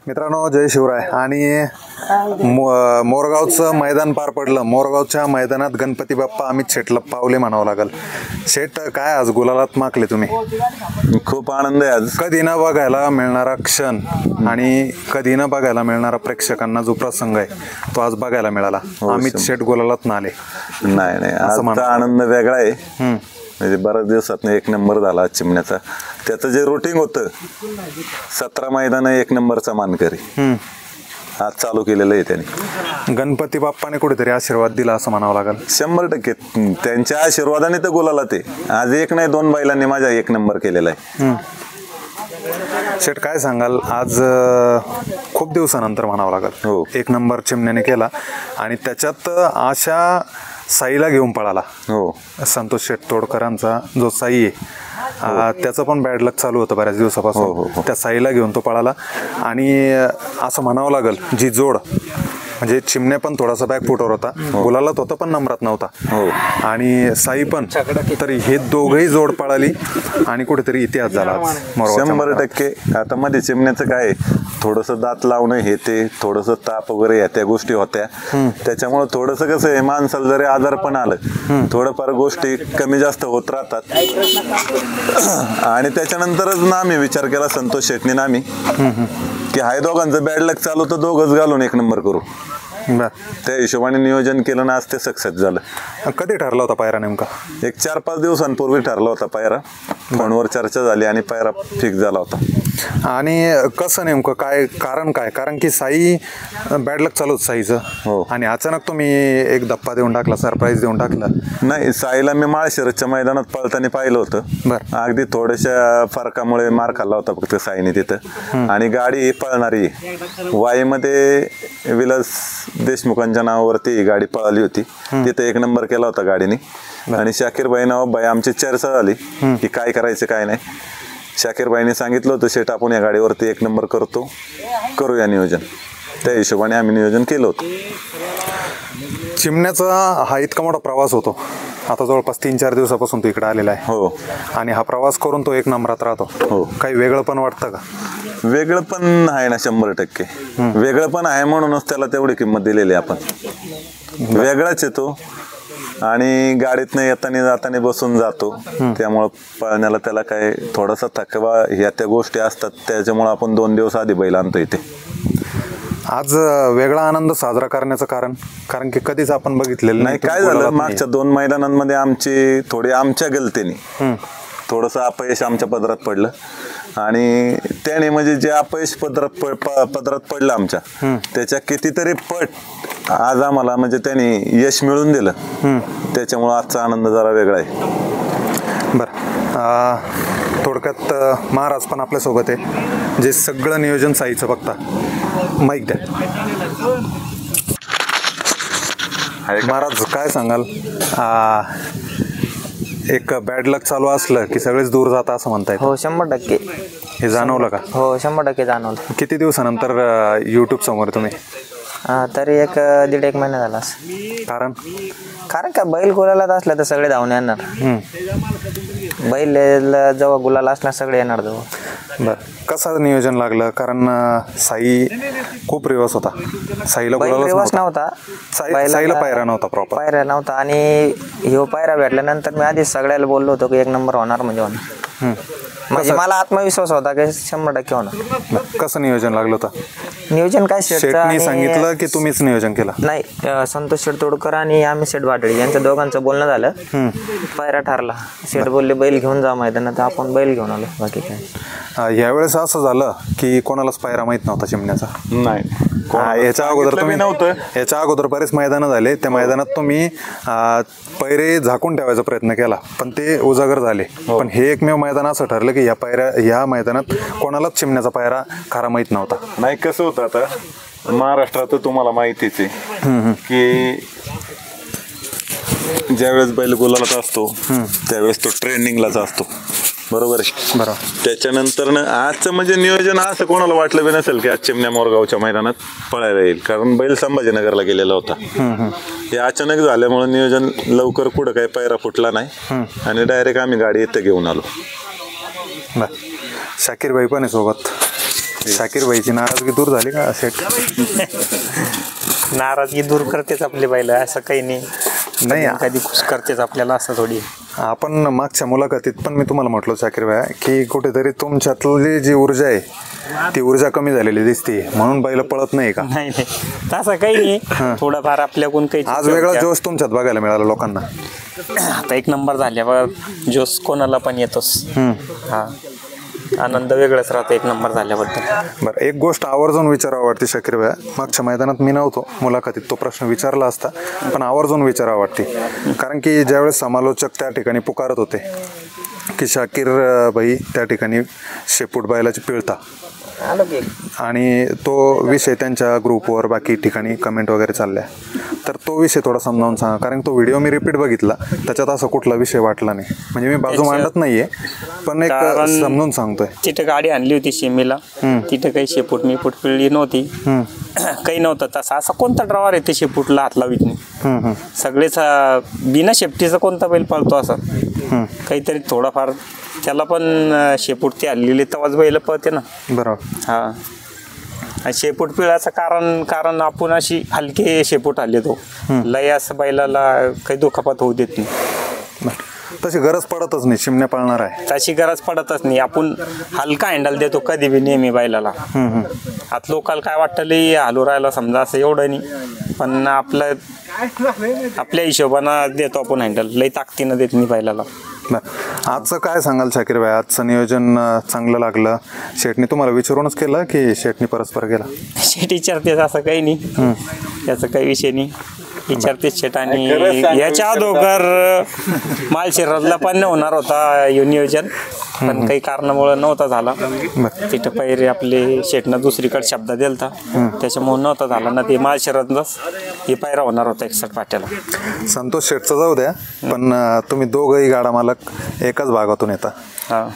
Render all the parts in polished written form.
मित्रांनो, जय शिवराय. आणि मोरगावचं मैदान पार पडलं. मोरगावच्या मैदानात गणपती बाप्पा अमित शेटला पावले म्हणावं लागल. शेट, काय आज गुलालात माकले तुम्ही? खूप आनंद आहे आज. कधी न बघायला मिळणारा क्षण आणि कधी न बघायला मिळणारा प्रेक्षकांना जो प्रसंग आहे तो आज बघायला मिळाला. अमित शेट गुलालात नाले. नाही, आजचा आनंद वेगळा आहे. म्हणजे बऱ्याच दिवसात एक नंबर झाला चिमण्याचा. त्याचं जे रुटीन होतं 17 मैदान 1 नंबरचा मानकरी आज चालू केलेलं आहे त्याने. गणपती बाप्पाने कुठेतरी आशीर्वाद दिला असं म्हणावं लागेल. 100% त्यांच्या आशीर्वादाने तर गोलाला ते आज 1 नाही 2 बैलांनी माझा 1 नंबर केलेला आहे. शेट, काय सांगाल? आज खूप दिवसानंतर म्हणावं लागेल 1 नंबर चिमण्याने केला आणि त्याच्यात अशा साईला घेऊन पळाला. संतोष शेट तोडकरांचा जो साई आहे त्याचं पण बॅड लक चालू होतं बऱ्याच दिवसापासून. त्या साईला घेऊन तो पळाला आणि असं म्हणावं लागेल जी जोड म्हणजे चिमण्या पण थोडासा बॅकफुटवर होता, गुलालात होता पण नंबरात नव्हता आणि साई पण. तर हे दोघंही जोड पळाली आणि कुठेतरी इतिहास झाला 100%. आता मध्ये चिमण्याचं काय थोडंसं दात लावणं हे ते थोडंसं ताप वगैरे या त्या गोष्टी होत्या. त्याच्यामुळे थोडंसं कसं आहे माणसाला जरी आजार पण आलं थोडंफार गोष्टी कमी जास्त होत राहतात. आणि त्याच्यानंतरच ना आम्ही विचार केला संतोष शेटने ना आम्ही की हाय दोघांचं बॅड लक चालू तर दोघंच घालून 1 नंबर करू. त्या हिशोबाने नियोजन केलं ना आज ते सक्सेस झालं. कधी ठरला होता पायरा नेमका? एक 4-5 दिवसांपूर्वी ठरला होता पायरा. फोनवर चर्चा झाली आणि पायरा फिक्स झाला होता. आणि कसं नेमकं काय कारण काय? कारण की साई बॅड लक चालू साईचं आणि अचानक तुम्ही एक धप्पा देऊन टाकला, सरप्राईज देऊन टाकला. नाही, साईला मी माळशिरसच्या मैदानात पळताना पाहिलं होतं. अगदी थोड्याशा फरकामुळे मार खाल्ला होता फक्त साईने तिथं. आणि गाडी पळणारी वाईमध्ये विलास देशमुखांच्या नावावरती ही गाडी पळाली होती. तिथं 1 नंबर केला होता गाडीने. आणि शाकीरबाई नावाबाई आमची चर्चा झाली की काय करायचं काय नाही. शाकीरबाईने सांगितलं होतं शेट आपण या गाडीवरती 1 नंबर करूया नियोजन. त्या हिशोबाने आम्ही नियोजन केलं होतं. चिमण्याचा हा इतका मोठा प्रवास होतो. आता जवळपास 3-4 दिवसापासून तो इकडे आलेला आहे. आणि हा प्रवास करून तो 1 नंबरात राहतो. काही वेगळं पण वाटतं का? वेगळं पण आहे ना, 100% वेगळं पण आहे. म्हणूनच त्याला तेवढी किंमत दिलेली आपण. वेगळाच आहे तो. आणि गाडीतनं येताना जाताना बसून जातो. त्यामुळं पळण्याला त्याला काय थोडासा थकवा ह्या त्या गोष्टी असतात. त्याच्यामुळे आपण 2 दिवस आधी बैल आणतो इथे. आज वेगळा आनंद साजरा करण्याचं कारण की कधीच आपण बघितलेलं नाही. काय झालं मागच्या 2 मैदानांमध्ये आमची थोडी आमच्या गलतीने थोडंसं अपयश आमच्या पदरात पडलं. आणि त्याने म्हणजे जे अपयश पदरात पडलं आमच्या त्याच्या कितीतरी पट आज आम्हाला म्हणजे त्यांनी यश मिळवून दिलं. त्याच्यामुळं आजचा आनंद जरा वेगळा आहे. बरं, थोडक्यात महाराज पण आपल्यासोबत आहे जे सगळं नियोजन साईचं बघता. माईक द्या. महाराज, काय सांगाल? एक बॅड लक चालू असलं की सगळेच दूर जातात असं म्हणताय. हो, 100%. हे जाणवलं का? हो, 100% जाणवलं. किती दिवसानंतर यूट्यूब समोर तुम्ही? तरी 1-1.5 महिना झाला. कारण का बैल गुलालात असला तर सगळे धावून येणार. बैल जेव्हा गुलाला असला सगळे येणार जवळ. बरं, कसं नियोजन लागलं? कारण साई खूप रिवर्स होता. साईला रिवर्स नव्हता. साईला पायरा नव्हता, प्रॉपर पायरा नव्हता. आणि ह्यो पायरा भेटल्यानंतर मी आधीच सगळ्याला बोललो होतो की 1 नंबर होणार म्हणजे होणार. म्हणजे मला आत्मविश्वास होता की 100% होणार. कसं नियोजन लागलं होतं? नियोजन काय शेटनी सांगितलं की तुम्हीच नियोजन केलं? नाही, संतोष शेट तोडकर आणि आम्ही शेट वाटळी यांच्या दोघांचं बोलणं झालं. पायरा ठरला. शेट बोलले बैल घेऊन जा मैदानात. आपण बैल घेऊन आलो. बाकी काय. यावेळेस असं झालं की कोणालाच पायरा माहित नव्हता चिमण्याचा? नाही, याच्या अगोदर तुम्ही याच्या अगोदर बरेच मैदानं झाले. त्या मैदानात तुम्ही पैरे झाकून ठेवायचा प्रयत्न केला पण ते उजागर झाले. पण हे एकमेव मैदान असं ठरलं की ह्या मैदानात कोणालाच चिमण्याचा पायरा खरा माहित नव्हता. नाही, कसं होतं आता महाराष्ट्रात तुम्हाला माहितीच आहे की ज्यावेळेस बैल गुलालात असतो त्यावेळेस तो ट्रेंडिंगलाच असतो. बरोबर आहे. त्याच्यानंतर आजचं म्हणजे नियोजन असं कोणाला वाटलं बी नसेल की आज चिमण्या मोरगावच्या मैदानात पळायला येईल. कारण बैल संभाजीनगरला गेलेला होता. हे अचानक झाल्यामुळे नियोजन लवकर पुढं काही पायरा फुटला नाही आणि डायरेक्ट आम्ही गाडी इथं घेऊन आलो. शाकीरबाई पण आहे सोबत. शाकीर भाईची नाराजगी दूर झाली का शेठ? नाराजगी दूर करतेच आपली बैल, असं काही नाही. कधी खुश करतेच आपल्याला, असं थोडी. आपण मागच्या मुलाखतीत पण मी तुम्हाला म्हटलो शाकीर भाई की कुठेतरी तुमच्यातली जी ऊर्जा आहे ती ऊर्जा कमी झालेली दिसते, म्हणून बैल पळत नाही का? नाही तसं काही नाही, थोडंफार आपल्याकडून काही. आज वेगळा जोश तुमच्यात बघायला मिळाला लोकांना. आता एक नंबर झाल्यावर जोश कोणाला पण येतोच. हा, आनंद वेगळाच राहतो एक नंबर झाल्याबद्दल. बरं, एक गोष्ट आवर्जून विचारावं वाटते शाकीर भाई, मागच्या मैदानात मी नव्हतो मुलाखतीत, तो प्रश्न विचारला असता पण आवर्जून विचारावं वाटते. कारण की ज्यावेळेस समालोचक त्या ठिकाणी पुकारत होते की शाकीर भाई त्या ठिकाणी शेपूट बैलाची पिळता, आणि तो विषय त्यांच्या ग्रुपवर बाकी ठिकाणी कमेंट वगैरे चालल्या, तर तो विषय थोडा समजावून सांगा. कारण तो व्हिडिओ मी रिपीट बघितला, त्याच्यात असा कुठला विषय वाटला नाही. म्हणजे मी बाजू मांडत नाहीये, पण एक समजून सांगतोय. तिथं गाडी आणली होती शिमीला, तिथं काही शेपूट मिपूट पिळली नव्हती, काही नव्हतं तसं. असं कोणता ड्रायव्हर आहे ते शेपूटला हात लावित नाही. सगळेच बिना शेपटीचा कोणता बैल पळतो असं? काहीतरी थोडाफार त्याला पण शेपूट ती हल्लेली तेव्हाच बैल पळते ना. बरोबर. हा, शेपूट पिळाचं कारण आपण अशी हलके शेपूट हल्ले तो लय असं बैलाला काही दुखापत होऊ देत नाही. तशी गरज पडतच नाही, चिमण्या पाळणार आहे तशी गरज पडतच नाही. आपण हलका हँडल देतो कधी बी नेहमी बैलाला. आता लोकांना काय वाटतं लई हालू राहिला समजा, असं एवढं नाही, पण आपल्या हिशोबानं देतो आपण हँडल, लई ताकदीनं देत नाही बैलाला. आजचं काय सांगाल शाकीर भाई? आजचं नियोजन चांगलं लागलं? शेटनी तुम्हाला विचारूनच केलं की शेटनी परस्पर गेला? शेट विचारतेच, असं काही नाही, त्याचा काही विषय नाही. विचारतेच शेट. आणि याच्या अगोदर माळशिरसला पण होणार होता नियोजन, पण काही कारणामुळे नव्हता झाला. तिथं पैरे आपले शेटनं दुसरीकडे शब्द दिलता, त्याच्यामुळे नव्हता झाला ना. ते माळशिरसलाच हे पायरा होणार होता 61 पाट्याला. संतोष शेटचं जाऊ द्या, पण तुम्ही दोघंही गाडा मालक एकाच भागातून येता. हा,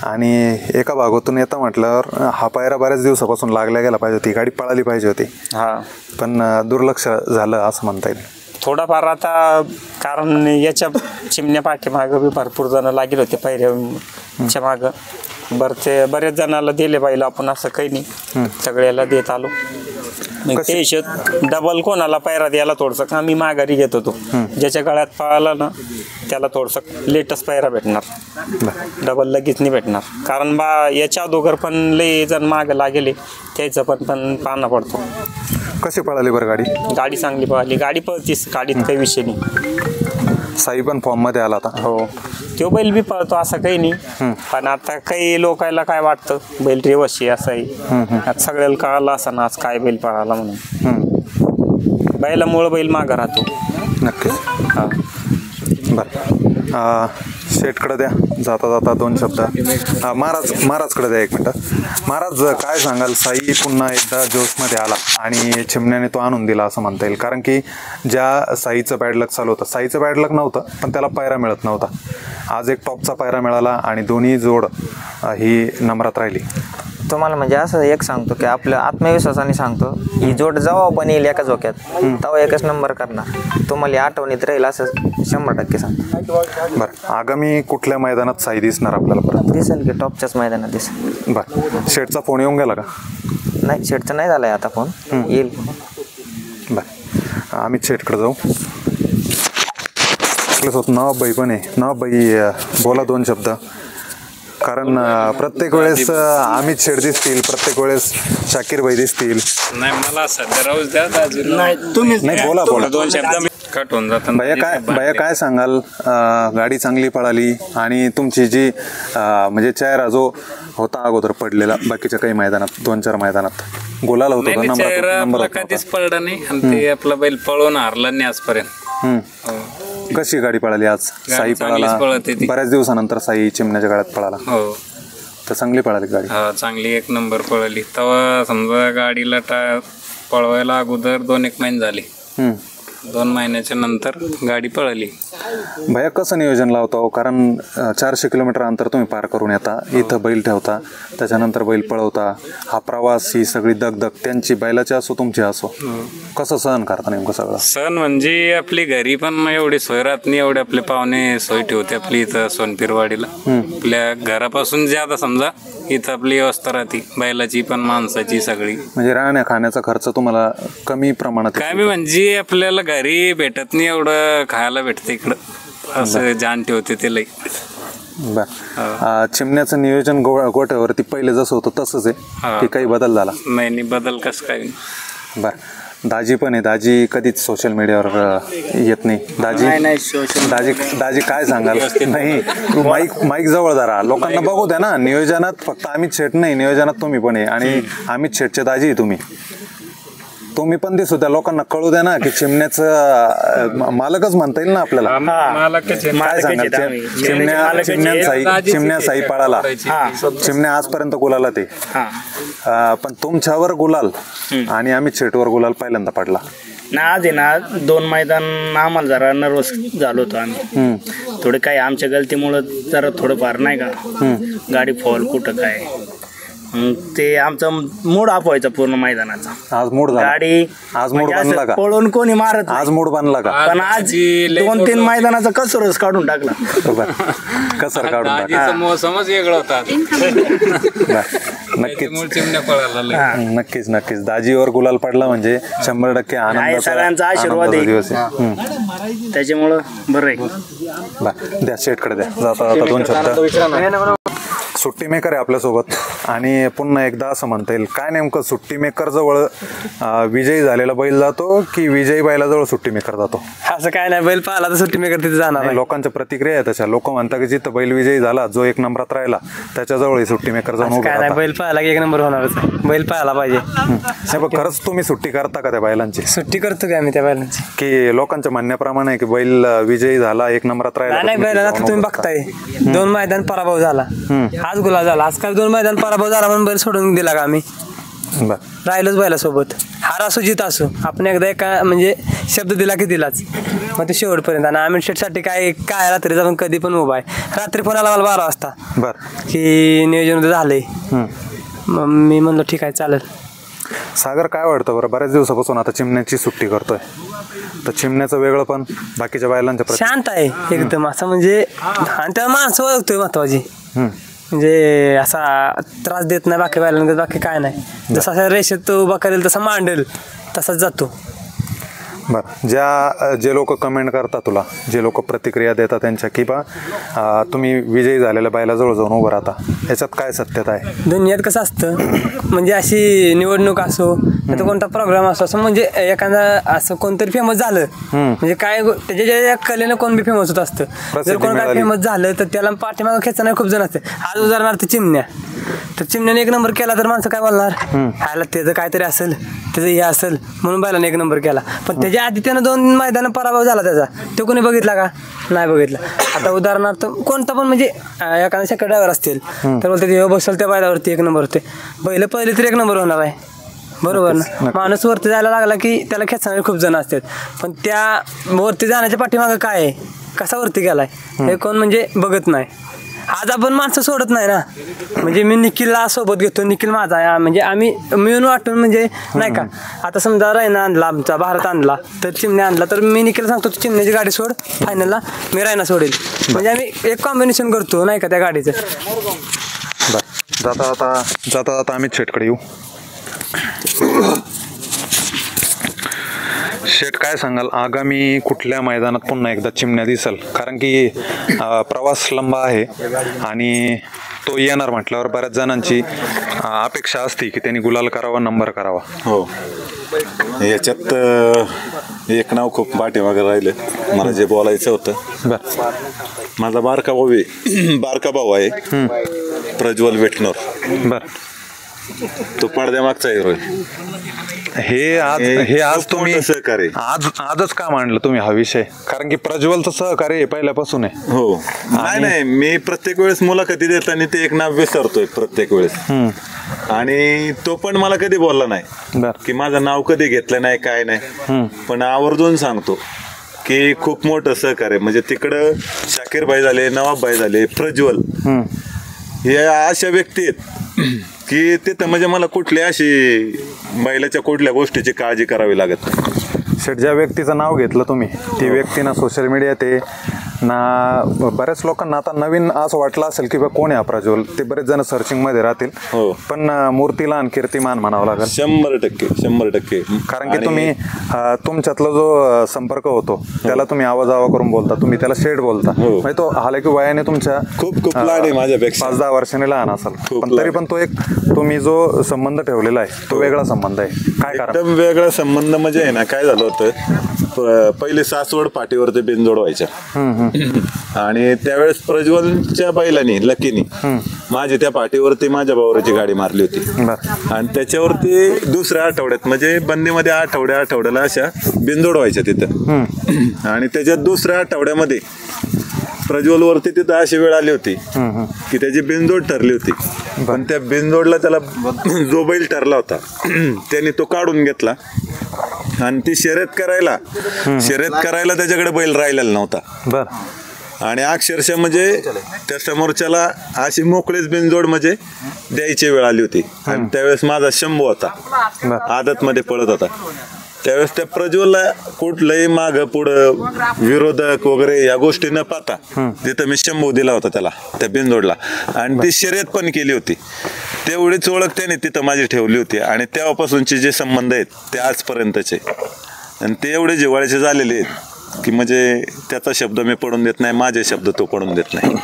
आणि एका भागातून येता म्हटल्यावर हा पायरा बऱ्याच दिवसापासून लागल्या गेला पाहिजे होती, गाडी पळाली पाहिजे होती. हा, पण दुर्लक्ष झालं असं म्हणता येईल थोडाफार. आता कारण याच्या चिमण्या पाठीमागं बी भरपूर जण लागेल होते पायऱ्याच्या मागं. बरेच जणाला दिले पाहिलं आपण, असं काही नाही, सगळ्याला देत आलो. ते हिशोब डबल कोणाला पायरा द्यायला थोडंसं आम्ही माघारी घेत होतो. ज्याच्या गळ्यात पळाला ना त्याला थोडंसं लेटच पायरा भेटणार, डबल लगेच नाही भेटणार. कारण याच्या अगोदर पण लई जण मागं लागेले, त्याचं पण पाहणं पडतो. कशी पळाली बरं गाडी? गाडी चांगली पळाली, गाडी पळतीस, गाडीत काही विषय नाही. साई पण फॉर्म मध्ये आला आता. हो, तो बैल बी पळतो, असं काही नाही. पण आता काही लोकांना काय वाटतं बैल रेवशी असं आहे. आता सगळ्याला कळालं असं ना आज काय बैल पळाला म्हणून. बैलामुळं बैल मागं राहतो. नक्कीच. हा, बरं, शेटकडे द्या जाता जाता 2 शब्द. महाराजकडे द्या 1 मिनटं. महाराज, काय सांगाल? साई पुन्हा एकदा जोशमध्ये आला आणि चिमण्याने तो आणून दिला असं म्हणता येईल. कारण की ज्या साईचं बॅडलक चालू होतं, साईचं बॅडलक नव्हतं पण त्याला पायरा मिळत नव्हता. आज एक टॉपचा पायरा मिळाला आणि दोन्ही जोड ही नंबरात राहिली. तुम्हाला म्हणजे असं एक सांगतो की आपल्या आत्मविश्वासाने सांगतो, ही जोड जेव्हा पण येईल एका झोक्यात तेव्हा एकच नंबर करणार. तुम्हाला आठवणीत राहील असं 100% सांगतो. बरं, आगामी कुठल्या मैदानात साई दिसणार आपल्याला परत? दिसेल की टॉपच्याच मैदानात दिसेल. बरं, शेटचा फोन येऊन गेला का? नाही, शेटचा नाही झालाय आता फोन, येईल. बरं, आम्ही शेटकडे जाऊ. नवाबाई पण आहे. नवाबाई, बोला 2 शब्द. कारण प्रत्येक वेळेस अमित शेठ दिसतील, प्रत्येक वेळेस शाकीर भाई दिसतील. नाही, मला सध्या राहूच द्या. नाही, बोला 2 शब्द कट होऊन जातात. भैया काय सांगाल? गाडी चांगली पळाली आणि तुमची जी म्हणजे चेहरा जो होता अगोदर पडलेला बाकीच्या काही मैदानात 2-4 मैदानात गोलाला होता, नंबर कधीच पडला नाही आणि ते आपला बैल पळवून हारला नाही आजपर्यंत. कशी गाडी पळाली आज? साई पळाला, बऱ्याच दिवसानंतर साई चिमण्याच्या गाड्यात पळाला. हो, तर चांगली पळाली गाडी. चांगली 1 नंबर पळाली. तेव्हा समजा गाडीला पळवायला अगोदर 2-1 महिने झाले. 2 महिन्याच्या नंतर गाडी पळाली. भैया कसं नियोजन लावता हो? कारण 400 किलोमीटर अंतर तुम्ही पार करून येता, इथं बैल ठेवता, त्याच्यानंतर बैल पळवता, हा प्रवास, ही सगळी दगदग त्यांची बैलाची असो तुमची असो, कसं सहन करता नेमकं सगळं? सण म्हणजे आपली घरी पण एवढी सोय राहत नाही, एवढे आपले पाहुणे सोय ठेवते आपली इथं सोनपिरवाडीला. आपल्या घरापासून ज्यादा समजा इथं आपली व्यवस्था राहते, बैलाची पण माणसाची सगळी. म्हणजे राहण्या खाण्याचा खर्च तुम्हाला कमी प्रमाणात काय मी म्हणजे आपल्याला घरी भेटत नाही एवढं खायला भेटतं इकडं, असं जाण ठेवते ते लई. बर. चिमण्याचं नियोजन गोठ्यावरती पहिले जसं होतं तसंच आहे की काही बदल झाला? नाही बदल कसं काय. बर. दाजी पण आहे, दाजी कधीच सोशल मीडियावर येत नाही. दाजी काय सांगाल? नाही, माईक जवळ जरा, लोकांना बघू द्या ना. नियोजनात फक्त अमित शेट नाही, नियोजनात तुम्ही पण आहे आणि अमित शेटचे दाजी आहे तुम्ही पण दिसू द्या, लोकांना कळू द्या ना की चिमण्याचं मालकच म्हणता येईल ना आपल्याला. काय सांगाल? चिमण्या साई पळाला, चिमण्या आजपर्यंत गुलाला ते, पण तुमच्यावर गुलाल आणि अमित शेटवर गुलाल पहिल्यांदा पडला ना. आज आहे ना 2 मैदान आम्हाला जरा नर्वस झालो होतो आम्ही, थोडे काय आमच्या गलतीमुळं जरा थोडंफार नाही का गाडी फॉल कुठं काय, ते आमचा मूड ऑफ व्हायचा पूर्ण मैदानाचा. आज मूड गाडी आज मूड बनला का? पळून कोणी मारत आज मूड बनला का? पण आज 2-3 मैदानाचा कसरच काढून टाकला. कसर काढून टाकला. मोसमच वेगळा होता. नक्कीच दाजीवर गुलाल पडला म्हणजे 100% आनंद, सगळ्यांचा आशीर्वाद आहे, त्याच्यामुळं बरं आहे. द्या शेटकडे द्या. जाता 2 शब्द. सुट्टी मेकर आहे आपल्यासोबत आणि पुन्हा एकदा असं म्हणता येईल, काय नेमकं सुट्टी मेकर जवळ विजयी झालेला बैल जातो की विजयी बैलाजवळ सुट्टी मेकर जातो? असं काय नाही, बैल पाहिला तर सुट्टी मेकर तिथे जाणार. लोकांच्या प्रतिक्रिया आहे तशा. लोक म्हणतात की जिथं बैल विजयी झाला, जो 1 नंबरात राहिला त्याच्याजवळ सुट्टी मेकर जाऊन काय नाही, बैल पाहायला की 1 नंबर होणारच, बैल पाहायला पाहिजे. खरंच तुम्ही सुट्टी करता का त्या बैलांची? सुट्टी करतो की आम्ही त्या बैलांची, की लोकांच्या म्हणण्याप्रमाणे आहे की बैल विजयी झाला, 1 नंबरात राहिला? नाही, बैलाला तुम्ही बघताय 2 मैदान पराभव झाला, आज गुलाल झाला. आज काय 2 मैदान पराभव झाला म्हणून बैल सोडून दिला का आम्ही? राहिलोच बैलासोबत, हार असो जित असो, आपण एकदा एका म्हणजे शब्द दिला की दिलाच, मग ते शेवटपर्यंत. आणि अमित शेटसाठी काय रात्रीचा पण कधी पण उभा आहे. रात्री फोन आला मला 12 वाजता की नियोजन झालंय, मग मी म्हणलो ठीक आहे चालेल. सागर, काय वाटतं बरं, बऱ्याच दिवसापासून आता चिमण्याची सुट्टी करतोय, तर चिमण्याचं वेगळं पण बाकीच्या बैलांच्या शांत आहे एकदम असं, म्हणजे आणि त्या माणसं ओळखतोय महत्वाची, म्हणजे असा त्रास देत नाही बाकी बैलांना, बाकी काय नाही. जसा रेषेत तो उभा करेल तसा मांडेल तसाच जातो. बरं. जे लोक कमेंट करतात तुला, जे लोक प्रतिक्रिया देतात त्यांच्या की बा तुम्ही विजयी झालेल्या बैलाजवळ जाऊन उभं राहता, याच्यात काय सत्यता आहे? दुनियात कसं असतं, म्हणजे अशी निवडणूक असो तर कोणता प्रोग्राम असो, असं म्हणजे एखादा असं कोणतरी फेमस झालं म्हणजे काय त्याच्या कलेनं कोण बी फेमस होत असतं. जर कोण काय फेमस झालं तर त्याला पाठीमागं खेचणारे खूप जण असते. आज उदाहरणार्थ चिमण्या, तर चिमण्याने 1 नंबर केला तर माणसं काय बोलणार, ह्याला त्याचं काहीतरी असेल, त्याचं हे असेल म्हणून बैलाने 1 नंबर केला. पण त्याच्या आधी त्यानं 2 मैदान पराभव झाला त्याचा, तो कोणी बघितला का? नाही बघितला. आता उदाहरणार्थ कोणता पण म्हणजे एखादा सेकंड ड्रायव्हर असतील तर बोलते हे बसेल त्या बैलावरती 1 नंबर होते, पहिले तर 1 नंबर होणार आहे, बरोबर ना? माणूस वरती जायला लागला की त्याला खेचणारे खूप जण असतात, पण त्या वरती जाण्याच्या पाठीमागं काय आहे, कसा वरती गेलाय हे कोण म्हणजे बघत नाही. आज आपण माणसं सोडत नाही ना, म्हणजे मी निखिलला सोबत घेतो, निखिल माझा म्हणजे आम्ही मिळून वाटून, म्हणजे नाही का. आता समजा रायना आणला, आमचा भारत आणला, तर चिमण्या आणला, तर मी निखिल सांगतो चिमण्याची गाडी सोड, फायनलला मी रायना सोडेल, म्हणजे आम्ही एक कॉम्बिनेशन करतो नाही का त्या गाडीचं. जाता अमित शेटकडे येऊ. शेट, काय सांगाल, आगामी कुठल्या मैदानात पुन्हा एकदा चिमण्या दिसल? कारण की प्रवास लंबा आहे आणि तो येणार म्हटल्यावर बऱ्याच जणांची अपेक्षा असते की त्यांनी गुलाल करावा, नंबर करावा. हो, याच्यात एक नाव खूप पाठीमागे राहिलं, मला जे बोलायचं होतं. माझा बारका भाऊ आहे प्रज्वल वेटनर. तो पडद्यामागचा हिरो आहे. हे आज तुम्ही सहकार्य आजच का मांडलं तुम्ही हा विषय? कारण की प्रज्वलचं सहकार्य पहिल्यापासून आहे. हो, नाही मी प्रत्येक वेळेस मुलाखती देताना ते एक नाव विसरतोय प्रत्येक वेळेस, आणि तो पण मला कधी बोलला नाही की माझं नाव कधी घेतलं नाही, काय नाही, पण आवर्जून सांगतो की खूप मोठं सहकार्य. म्हणजे तिकडं शाकीरभाई झाले, नवाबभाई झाले, प्रज्वल, हे अशा व्यक्ती आहेत की तिथं म्हणजे मला कुठली अशी बैलाच्या कुठल्या गोष्टीची काळजी करावी लागत नाही. शेट, ज्या व्यक्तीचं नाव घेतलं तुम्ही, ती व्यक्ती ना सोशल मीडिया ते ना बऱ्याच लोकांना आता नवीन असं वाटलं असेल की बा कोण आहे हा प्रज्वल, ते बरेच जण सर्चिंग मध्ये राहतील. पण मूर्तीला आणि कीर्तिमान म्हणावं लागेल 100%. कारण की तुम्ही तुमच्यातला जो संपर्क होतो त्याला तुम्ही आवाजावा करून बोलता, तुम्ही त्याला शेट बोलता. म्हणजे तो हालाकी वयाने तुमच्या खूप लहान आहे माझ्यापेक्षा, 5-10 वर्षांनी लहान असेल, पण तरी पण तो एक तुम्ही जो संबंध ठेवलेला आहे तो वेगळा संबंध आहे. काय कारण? एकदम वेगळा संबंध म्हणजे आहे ना, काय झालं होतं, पहिले सासवड पाठीवरती बिनजोड व्हायच्या आणि त्यावेळेस प्रज्वलच्या बैलांनी लकीनी माझी त्या पाठीवरती माझ्या भावाची गाडी मारली होती. आणि त्याच्यावरती दुसऱ्या आठवड्यात म्हणजे बंदीमध्ये आठवड्याला अशा बिनजोड व्हायच्या तिथं. आणि त्याच्यात दुसऱ्या आठवड्यामध्ये प्रज्वल वरती तिथं अशी वेळ आली होती की त्याची बिनजोड ठरली होती. पण त्या बिनजोडला त्याला जो बैल ठरला होता त्याने तो काढून घेतला आणि ती शर्यत करायला त्याच्याकडे बैल राहिलेला नव्हता. आणि अक्षरशः म्हणजे त्या समोरच्याला अशी मोकळीच बिनजोड म्हणजे द्यायची वेळ आली होती. आणि त्यावेळेस माझा शंभू होता, आदत मध्ये पळत होता. त्यावेळेस त्या प्रज्वलला कुठलंही मागं पुढं विरोधक वगैरे या गोष्टी न पाहता तिथं मी शंभू दिला होता त्याला त्या बिनजोडला. आणि ती शर्यत पण केली होती. तेवढीच ओळख त्याने तिथं माझी ठेवली होती. आणि तेव्हापासूनचे जे संबंध आहेत ते आजपर्यंतचे, आणि ते एवढे जिव्हाळ्याचे झालेले आहेत की म्हणजे त्याचा शब्द मी पडून देत नाही, माझे शब्द तो पडून देत नाही.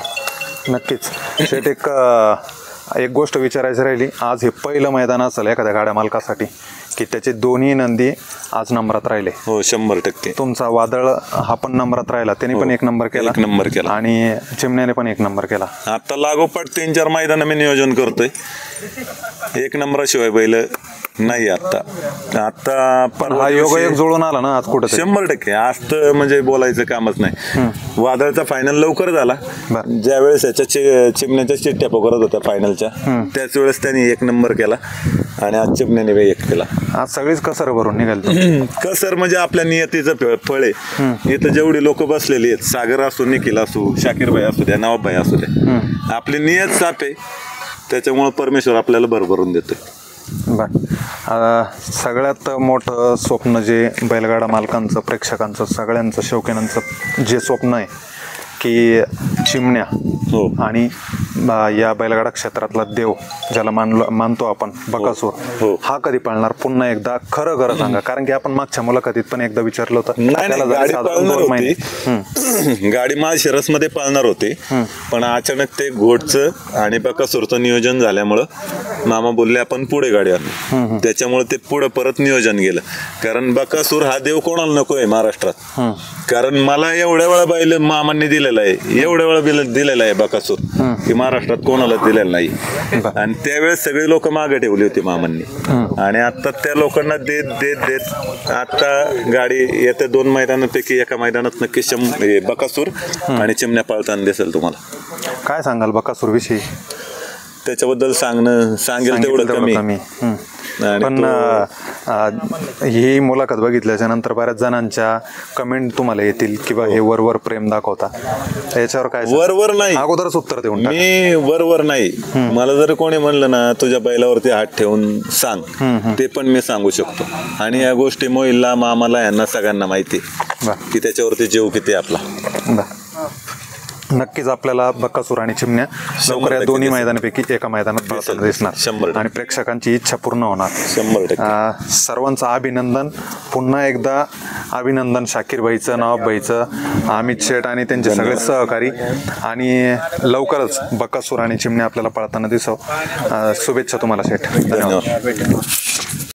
नक्कीच शेट, एक गोष्ट विचारायची राहिली. आज हे पहिलं मैदान असेल एखाद्या गाड्या मालकासाठी की त्याचे दोन्ही नंदी आज नंबरात राहिले. हो, 100%. तुमचा वादळ हा पण नंबरात राहिला, त्याने पण 1 नंबर केला आणि चिमण्याने पण 1 नंबर केला. आता लागोपाठ 3-4 मैदान मी नियोजन करतोय. 1 नंबराशिवाय बैल नाही आता पण हा योगायोग जुळून आला ना आज कुठं. 100% आज तर म्हणजे बोलायचं कामच नाही. वादळचा फायनल लवकर झाला. ज्यावेळेस याच्या चिमण्याच्या चिठ्ठ्या पकडत होत्या फायनलच्या, त्याच वेळेस त्यांनी 1 नंबर केला आणि आज चिमण्याने 1 केला. आज सगळीच कसर भरून निघाली. कसर म्हणजे आपल्या नियतीचं फळ आहे. इथं जेवढी लोक बसलेली आहेत, सागर असो, निखिल असो, शाकीरभाई असू द्या, नवाबभाई असू द्या, आपली नियत साफ आहे. त्याच्यामुळे परमेश्वर आपल्याला भरभरून देतोय. सगळ्यात मोठं स्वप्न जे बैलगाडा मालकांचं, प्रेक्षकांचं, सगळ्यांचं, शौकीनांचं जे स्वप्न आहे की चिमण्या आणि या बैलगाडा क्षेत्रातला देव ज्याला मानतो आपण, बकासूर, हा कधी पळणार पुन्हा एकदा? खरं सांगा, कारण की आपण मागच्या मुलाखतीत पण एकदा विचारलं होतं. गाडी माळशिरस मध्ये पाळणार होती, पण अचानक ते घोडचं आणि बकासूरचं नियोजन झाल्यामुळं मामा बोलले आपण पुढे गाडी आणू. त्याच्यामुळे ते पुढे परत नियोजन गेलं. कारण बकासूर हा देव कोणाला नकोय महाराष्ट्रात. कारण मला एवढ्या वेळा बैल मामांनी दिलेला आहे, एवढ्या वेळा दिलेला आहे बकासूर की महाराष्ट्रात कोणाला दिलेला नाही. आणि त्यावेळेस सगळी लोक मागे ठेवली होती मामांनी. आणि आता त्या लोकांना देत आता गाडी येत्या 2 मैदानापैकी एका मैदानात नक्की बकासूर आणि चिमण्या पाळताना दिसेल तुम्हाला. काय सांगाल बकासूर विषयी? त्याच्याबद्दल सांगेल तेवढं कमी. पण ही मुलाखत बघितल्याच्या नंतर बऱ्याच जणांच्या कमेंट तुम्हाला येतील की बा हे वरवर प्रेम दाखवता. याच्यावर काय? वरवर नाही, अगोदरच उत्तर देऊन मी वरवर नाही. मला जर कोणी म्हणलं ना तुझ्या बैलावरती हात ठेवून सांग, ते पण मी सांगू शकतो. आणि या गोष्टी मोहिलला, मामाला, यांना सगळ्यांना माहिती की त्याच्यावरती जीव किती आपला. नक्कीच आपल्याला बकासूर आणि चिमण्या लवकर या दोन्ही मैदानापैकी एका मैदानात पळताना दिसणार आणि प्रेक्षकांची इच्छा पूर्ण होणार. 100%. सर्वांचं अभिनंदन, पुन्हा एकदा अभिनंदन शाकीरभाईचं, नवाबभाईचं, अमित शेठ आणि त्यांचे सगळे सहकारी. आणि लवकरच बकासूर आणि चिमण्या आपल्याला पळताना दिसव. शुभेच्छा तुम्हाला शेठ. धन्यवाद.